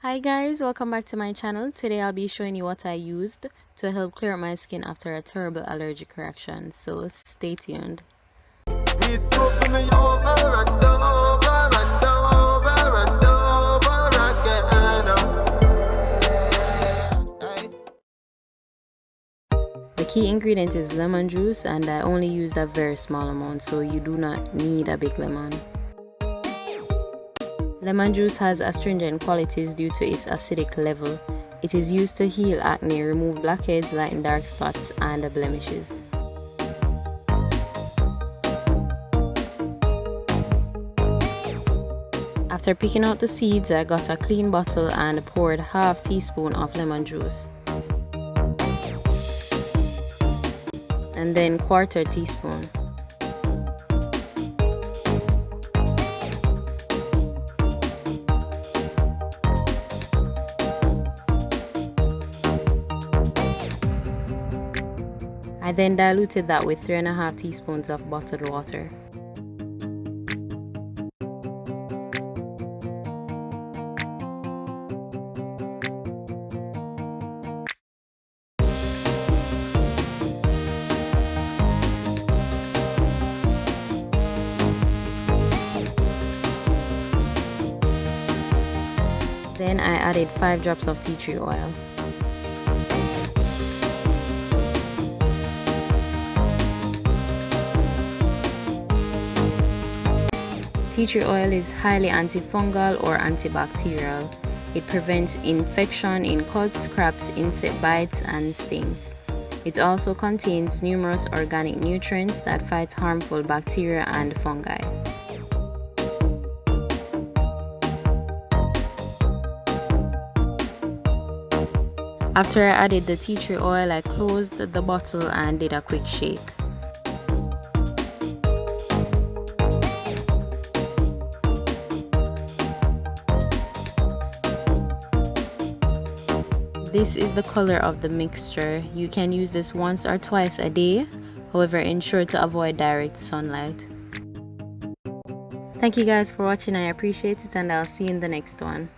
Hi guys, welcome back to my channel. Today I'll be showing you what I used to help clear up my skin after a terrible allergic reaction, so stay tuned. The key ingredient is lemon juice, and I only used a very small amount, so you do not need a big lemon. Lemon juice has astringent qualities due to its acidic level. It is used to heal acne, remove blackheads, lighten dark spots, and blemishes. After picking out the seeds, I got a clean bottle and poured half teaspoon of lemon juice. And then quarter teaspoon. I then diluted that with 3.5 teaspoons of bottled water. Then I added 5 drops of tea tree oil. Tea tree oil is highly antifungal or antibacterial. It prevents infection in cuts, scrapes, insect bites, and stings. It also contains numerous organic nutrients that fight harmful bacteria and fungi. After I added the tea tree oil, I closed the bottle and did a quick shake. This is the color of the mixture. You can use this once or twice a day, however ensure to avoid direct sunlight. Thank you guys for watching, I appreciate it, and I'll see you in the next one.